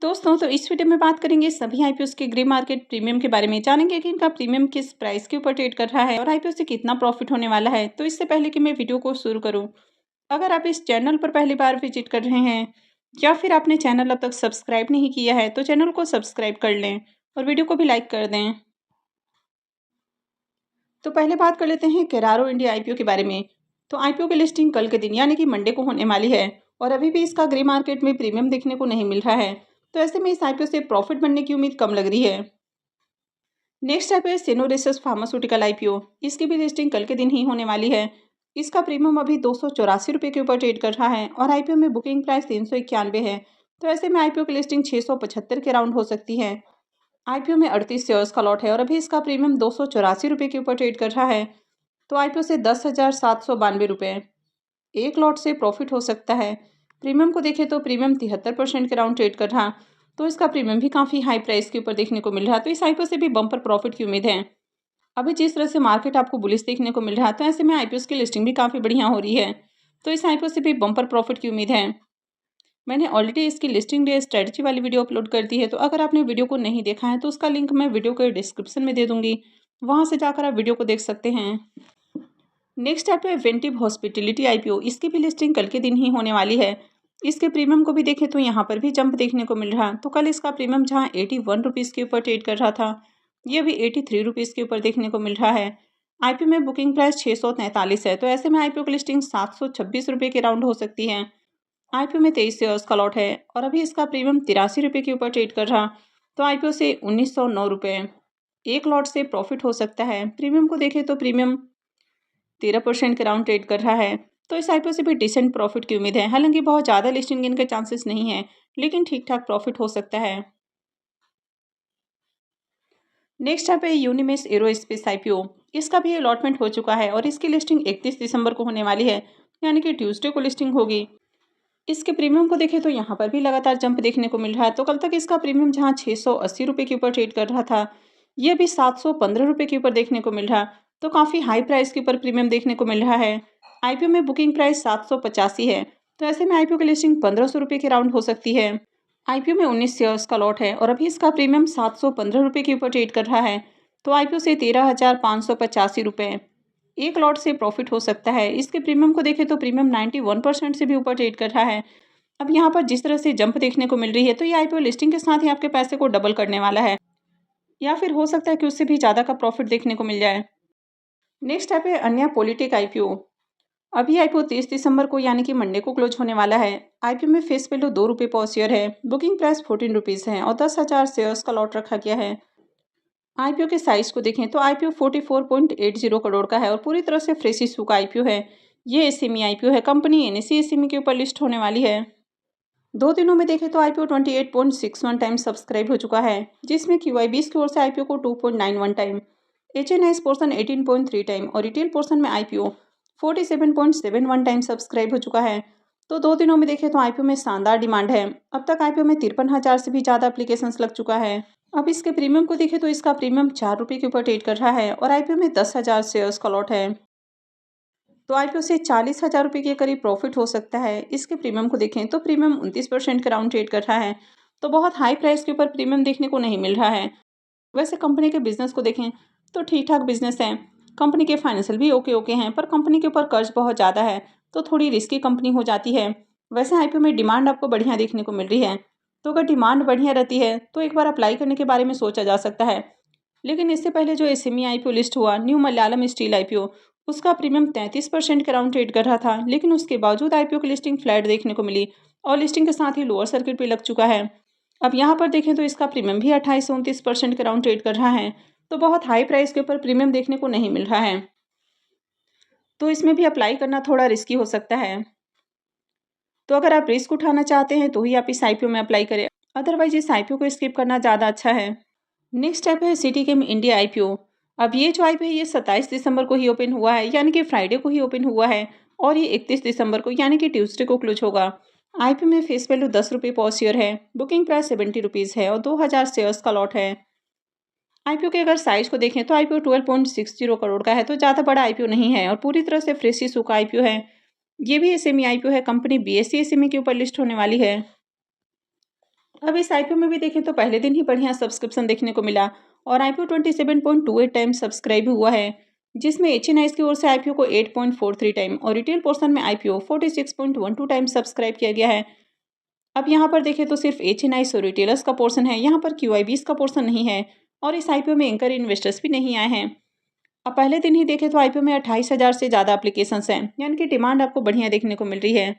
दोस्तों तो इस वीडियो में बात करेंगे सभी आईपीओस के ग्रे मार्केट प्रीमियम के बारे में। जानेंगे कि इनका प्रीमियम किस प्राइस के ऊपर ट्रेड कर रहा है और आईपीओ से कितना प्रॉफिट होने वाला है। तो इससे पहले कि मैं वीडियो को शुरू करूं, अगर आप इस चैनल पर पहली बार विजिट कर रहे हैं या फिर आपने चैनल अब तक सब्सक्राइब नहीं किया है तो चैनल को सब्सक्राइब कर लें और वीडियो को भी लाइक कर दें। तो पहले बात कर लेते हैं केरारो इंडिया आईपीओ के बारे में। तो आईपीओ की लिस्टिंग कल के दिन यानी कि मंडे को होने वाली है और अभी भी इसका ग्रे मार्केट में प्रीमियम देखने को नहीं मिल रहा है। तो ऐसे में इस आईपीओ से प्रॉफिट बनने की उम्मीद कम लग रही है। नेक्स्ट आईपीओ है सिनोरेसिस फार्मास्यूटिकल आईपीओ। इसकी भी लिस्टिंग कल के दिन ही होने वाली है। इसका प्रीमियम अभी 284 रुपये के ऊपर ट्रेड कर रहा है और आईपीओ में बुकिंग प्राइस 391 है। तो ऐसे में आईपीओ की लिस्टिंग 675 के राउंड हो सकती है। आईपीओ में 38 शेयर्स का लॉट है और अभी इसका प्रीमियम 284 रुपये के ऊपर ट्रेड कर रहा है। तो आईपीओ से 10,792 रुपये एक लॉट से प्रॉफिट हो सकता है। प्रीमियम को देखें तो प्रीमियम 73% के राउंड ट्रेड कर रहा, तो इसका प्रीमियम भी काफ़ी हाई प्राइस के ऊपर देखने को मिल रहा। तो इस आईपीओ से भी बम्पर प्रॉफिट की उम्मीद है। अभी जिस तरह से मार्केट आपको बुलिश देखने को मिल रहा है तो ऐसे में आईपीओ की लिस्टिंग भी काफ़ी बढ़िया हो रही है। तो इस आईपीओ से भी बम्पर प्रॉफिट की उम्मीद है। मैंने ऑलरेडी इसकी लिस्टिंग डे स्ट्रेटजी वाली वीडियो अपलोड कर दी है, तो अगर आपने वीडियो को नहीं देखा है तो उसका लिंक मैं वीडियो के डिस्क्रिप्शन में दे दूंगी, वहां से जाकर आप वीडियो को देख सकते हैं। नेक्स्ट ऐप है वेंटिव हॉस्पिटलिटी आईपीओ। इसकी भी लिस्टिंग कल के दिन ही होने वाली है। इसके प्रीमियम को भी देखें तो यहाँ पर भी जंप देखने को मिल रहा। तो कल इसका प्रीमियम जहाँ 81 रुपीज़ के ऊपर ट्रेड कर रहा था, ये भी 83 रुपीज़ के ऊपर देखने को मिल रहा है। आईपीओ में बुकिंग प्राइस 643 है। तो ऐसे में आईपीओ की लिस्टिंग 726 रुपये के राउंड हो सकती है। आईपीओ में 23 शेयर्स का लॉट है और अभी इसका प्रीमियम 83 रुपये के ऊपर ट्रेड कर रहा। तो आईपीओ से 1909 रुपये एक लॉट से प्रॉफिट हो सकता है। प्रीमियम को देखें तो प्रीमियम 13% के राउंड ट्रेड कर रहा है। तो इस आईपीओ से भी डिसेंट प्रॉफिट की उम्मीद है। हालांकि बहुत ज़्यादा लिस्टिंग गेन के चांसेस नहीं है, लेकिन ठीक ठाक प्रॉफिट हो सकता है। नेक्स्ट ऐप है यूनिमेस एरोस्पेस आईपीओ। इसका भी अलॉटमेंट हो चुका है और इसकी लिस्टिंग 31 दिसंबर को होने वाली है, यानी कि ट्यूसडे को लिस्टिंग होगी। इसके प्रीमियम को देखें तो यहाँ पर भी लगातार जंप देखने को मिल रहा है। तो कल तक इसका प्रीमियम जहाँ 680 रुपये के ऊपर ट्रेड कर रहा था, ये भी 715 रुपये के ऊपर देखने को मिल रहा। तो काफ़ी हाई प्राइस के ऊपर प्रीमियम देखने को मिल रहा है। आईपीओ में बुकिंग प्राइस 785 है। तो ऐसे में आईपीओ की लिस्टिंग 1500 रुपये के राउंड हो सकती है। आईपीओ में 19 शेयर्स का लॉट है और अभी इसका प्रीमियम 715 रुपये के ऊपर ट्रेड कर रहा है। तो आईपीओ से 13,585 रुपये एक लॉट से प्रॉफिट हो सकता है। इसके प्रीमियम को देखें तो प्रीमियम 91% से भी ऊपर ट्रेड कर रहा है। अब यहाँ पर जिस तरह से जंप देखने को मिल रही है तो ये आईपीओ लिस्टिंग के साथ ही आपके पैसे को डबल करने वाला है, या फिर हो सकता है कि उससे भी ज़्यादा का प्रॉफिट देखने को मिल जाए। नेक्स्ट ऐप है अन्या पॉलिटिक आईपीओ। अभी आईपीओ 30 दिसंबर को यानी कि मंडे को क्लोज होने वाला है। आईपीओ में फेस वैल्यू 2 रुपये पर शेयर है। बुकिंग प्राइस 14 रुपीज़ है और 10,000 शेयर्स का लॉट रखा गया है। आईपीओ के साइज को देखें तो आईपीओ 44.80 करोड़ का है और पूरी तरह से फ्रेश इशू का आईपीओ है। ये एसएमई आईपीओ है। कंपनी एनएसई एसएमई के ऊपर लिस्ट होने वाली है। 2 दिनों में देखें तो आईपीओ 28.61 टाइम सब्सक्राइब हो चुका है, जिसमें क्यूआईबीस की ओर से आईपीओ को 2.91 टाइम, एचएनआईस पोर्सन 18.3 टाइम और रिटेल पोर्सन में आईपीओ 47.71 टाइम सब्सक्राइब हो चुका है। तो 2 दिनों में देखें तो आईपीओ में शानदार डिमांड है। अब तक आईपीओ में 53,000 से भी ज़्यादा एप्लीकेशंस लग चुका है। अब इसके प्रीमियम को देखें तो इसका प्रीमियम 4 रुपये के ऊपर ट्रेड कर रहा है और आईपीओ में 10,000 शेयर्स का लॉट है। तो आईपीओ से 40,000 रुपये के करीब प्रॉफिट हो सकता है। इसके प्रीमियम को देखें तो प्रीमियम 29% के राउंड ट्रेड कर रहा है। तो बहुत हाई प्राइस के ऊपर प्रीमियम देखने को नहीं मिल रहा है। वैसे कंपनी के बिजनेस को देखें तो ठीक ठाक बिजनेस है। कंपनी के फाइनेंशियल भी ओके हैं, पर कंपनी के ऊपर कर्ज बहुत ज़्यादा है, तो थोड़ी रिस्की कंपनी हो जाती है। वैसे आईपीओ में डिमांड आपको बढ़िया देखने को मिल रही है। तो अगर डिमांड बढ़िया रहती है तो एक बार अप्लाई करने के बारे में सोचा जा सकता है। लेकिन इससे पहले जो एसएमई आईपीओ लिस्ट हुआ, न्यू मलयालम स्टील आईपीओ, उसका प्रीमियम 33% के राउंड ट्रेड कर रहा था, लेकिन उसके बावजूद आईपीओ की लिस्टिंग फ्लैट देखने को मिली और लिस्टिंग के साथ ही लोअर सर्किट पे लग चुका है। अब यहाँ पर देखें तो इसका प्रीमियम भी 28 से 29% के राउंड ट्रेड कर रहा है। तो बहुत हाई प्राइस के ऊपर प्रीमियम देखने को नहीं मिल रहा है, तो इसमें भी अप्लाई करना थोड़ा रिस्की हो सकता है। तो अगर आप रिस्क उठाना चाहते हैं तो ही आप इस आईपीओ में अप्लाई करें, अदरवाइज इस आईपीओ को स्किप करना ज़्यादा अच्छा है। नेक्स्ट ऐप है सिटी गेम इंडिया आईपीओ। अब ये जो आईपीओ है ये 27 दिसंबर को ही ओपन हुआ है, यानी कि फ्राइडे को ही ओपन हुआ है और ये 31 दिसंबर को यानी कि ट्यूसडे को क्लोज होगा। आईपीओ में फेस वैल्यू 10 रुपये पर शेयर है। बुकिंग प्राइस 70 रुपीज़ है और 2000 शेयर्स का लॉट है। आईपीओ के अगर साइज को देखें तो आईपीओ 12.60 करोड़ का है, तो ज़्यादा बड़ा आईपीओ नहीं है और पूरी तरह से फ्रेश इशू का आईपीओ है। ये भी एसएमई आईपीओ है। कंपनी बीएसई एसएमई के ऊपर लिस्ट होने वाली है। अब इस आईपीओ में भी देखें तो पहले दिन ही बढ़िया सब्सक्रिप्शन देखने को मिला और आईपीओ 27.28 टाइम सब्सक्राइब हुआ है, जिसमें एचएनआईएस की ओर से आईपीओ को 8.43 टाइम और रिटेल पोर्शन में आईपीओ 46.12 टाइम सब्सक्राइब किया गया है। अब यहाँ पर देखें तो सिर्फ एचएनआईएस और रिटेलर्स का पोर्शन है, यहाँ पर क्यूआईबीज का पोर्शन नहीं है और इस आईपीओ में एंकर इन्वेस्टर्स भी नहीं आए हैं। अब पहले दिन ही देखें तो आईपीओ में 28,000 से ज़्यादा एप्लीकेशंस हैं, यानी कि डिमांड आपको बढ़िया देखने को मिल रही है।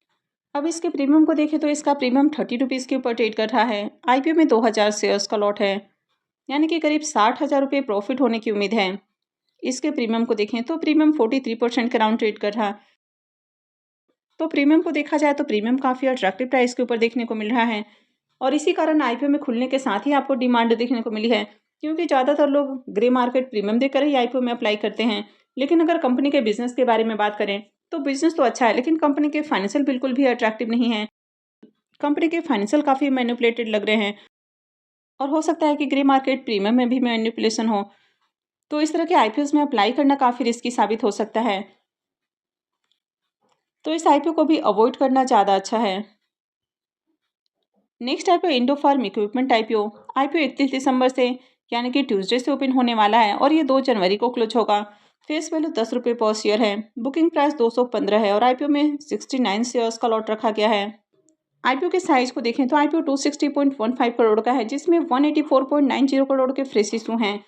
अब इसके प्रीमियम को देखें तो इसका प्रीमियम 30 रुपीज़ के ऊपर ट्रेड कर रहा है। आईपीओ में 2000 शेयर्स का लॉट है, यानी कि करीब 60,000 रुपये प्रॉफिट होने की उम्मीद है। इसके प्रीमियम को देखें तो प्रीमियम 43% के राउंड ट्रेड कर रहा। तो प्रीमियम को देखा जाए तो प्रीमियम काफ़ी अट्रैक्टिव प्राइस के ऊपर देखने को मिल रहा है और इसी कारण आईपीओ में खुलने के साथ ही आपको डिमांड देखने को मिली है, क्योंकि ज़्यादातर लोग ग्रे मार्केट प्रीमियम देकर ही आईपीओ में अप्लाई करते हैं। लेकिन अगर कंपनी के बिजनेस के बारे में बात करें तो बिजनेस तो अच्छा है, लेकिन कंपनी के फाइनेंशियल बिल्कुल भी अट्रैक्टिव नहीं है। कंपनी के फाइनेंशियल काफ़ी मैनिपुलेटेड लग रहे हैं और हो सकता है कि ग्रे मार्केट प्रीमियम में भी मैनिपुलेशन हो। तो इस तरह के आईपीओस में अप्लाई करना काफ़ी रिस्की साबित हो सकता है, तो इस आईपीओ को भी अवॉइड करना ज़्यादा अच्छा है। Next IPO Indo Farm Equipment IPO 31 दिसंबर से यानी कि ट्यूसडे से ओपन होने वाला है और ये 2 जनवरी को क्लोज होगा। फेस वैल्यू 10 रुपये पर शेयर है, बुकिंग प्राइस 215 है और आईपीओ में 69 शेयर्स का लॉट रखा गया है। आईपीओ के साइज को देखें तो आईपीओ 260.15 करोड़ का है, जिसमें 184.90 करोड़ के फ्रेश इशू हैं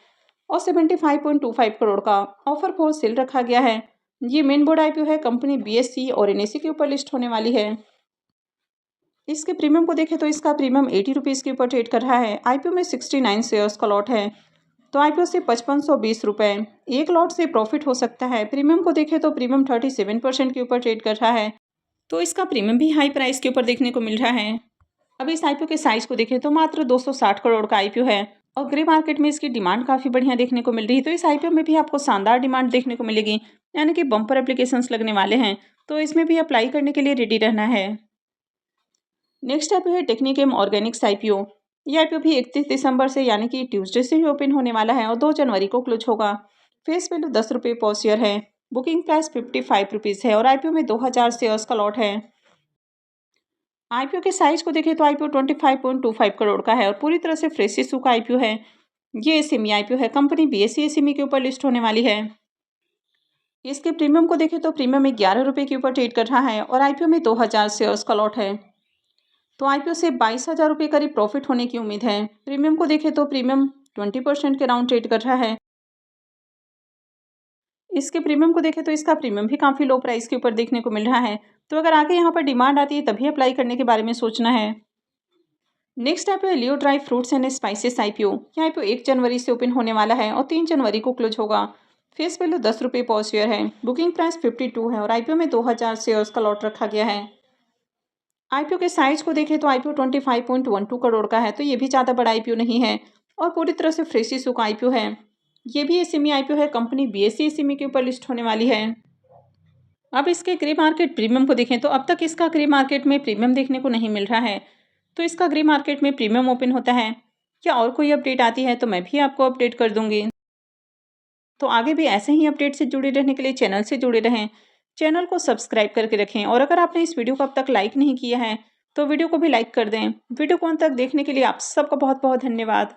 और 75.25 करोड़ का ऑफर फॉर सेल रखा गया है। ये मेन बोर्ड आईपीओ है, कंपनी बीएससी और एनएससी के ऊपर लिस्ट होने वाली है। इसके प्रीमियम को देखें तो इसका प्रीमियम 80 रुपीज़ के ऊपर ट्रेड कर रहा है। आईपीओ में 69 शेयर्स का लॉट है, तो आईपीओ से 5520 रुपये एक लॉट से प्रॉफिट हो सकता है। प्रीमियम को देखें तो प्रीमियम 37% के ऊपर ट्रेड कर रहा है, तो इसका प्रीमियम भी हाई प्राइस के ऊपर देखने को मिल रहा है। अब इस आईपीओ के साइज को देखें तो मात्र 260 करोड़ का आईपीओ है और ग्रे मार्केट में इसकी डिमांड काफ़ी बढ़िया देखने को मिल रही है। तो इस आईपीओ में भी आपको शानदार डिमांड देखने को मिलेगी, यानी कि बम्पर एप्लीकेशंस लगने वाले हैं, तो इसमें भी अप्लाई करने के लिए रेडी रहना है। नेक्स्ट आईपीओ है टेक्निकेम ऑर्गेनिक्स आईपीओ। ये आईपीओ भी 31 दिसंबर से यानी कि ट्यूसडे से ही ओपन होने वाला है और 2 जनवरी को क्लोज होगा। फेस वैल्यू 10 रुपये पर शेयर है, बुकिंग प्राइस 55 रुपीज़ है और आईपीओ में 2000 शेयर्स का लॉट है। आईपीओ के साइज को देखें तो आईपीओ 25.25 करोड़ का है और पूरी तरह से फ्रेश इशू का आईपीओ है। ये एसएमई आईपीओ है, कंपनी बीएससी एसएमई के ऊपर लिस्ट होने वाली है। इसके प्रीमियम को देखें तो प्रीमियम में 11 रुपये के ऊपर ट्रेड कर रहा है और आईपीओ में 2000 शेयर्स का लॉट है, तो आईपीओ से 22,000 रुपये करीब प्रॉफिट होने की उम्मीद है। प्रीमियम को देखें तो प्रीमियम 20% के राउंड ट्रेड कर रहा है। इसके प्रीमियम को देखें तो इसका प्रीमियम भी काफ़ी लो प्राइस के ऊपर देखने को मिल रहा है, तो अगर आगे यहाँ पर डिमांड आती है तभी अप्लाई करने के बारे में सोचना है। नेक्स्ट आईपीओ है Leo dry fruits and spices IPO. यह आईपीओ 1 जनवरी से ओपन होने वाला है और 3 जनवरी को क्लोज होगा। फेस वैल्यू 10 रुपये पर शेयर है, बुकिंग प्राइस 52 है और आईपीओ में 2000 शेयर्स का लॉट रखा गया है। आईपीओ के साइज को देखें तो आईपीओ 25.12 करोड़ का है, तो ये भी ज़्यादा बड़ा आईपीओ नहीं है और पूरी तरह से फ्रेश इशू का आईपीओ है। ये भी एसएमई आईपीओ है, कंपनी बीएससी एसएमई के ऊपर लिस्ट होने वाली है। अब इसके ग्रे मार्केट प्रीमियम को देखें तो अब तक इसका ग्रे मार्केट में प्रीमियम देखने को नहीं मिल रहा है, तो इसका ग्रे मार्केट में प्रीमियम ओपन होता है क्या और कोई अपडेट आती है तो मैं भी आपको अपडेट कर दूंगी। तो आगे भी ऐसे ही अपडेट से जुड़े रहने के लिए चैनल से जुड़े रहें, चैनल को सब्सक्राइब करके रखें और अगर आपने इस वीडियो को अब तक लाइक नहीं किया है तो वीडियो को भी लाइक कर दें। वीडियो को अंत तक देखने के लिए आप सबका बहुत बहुत धन्यवाद।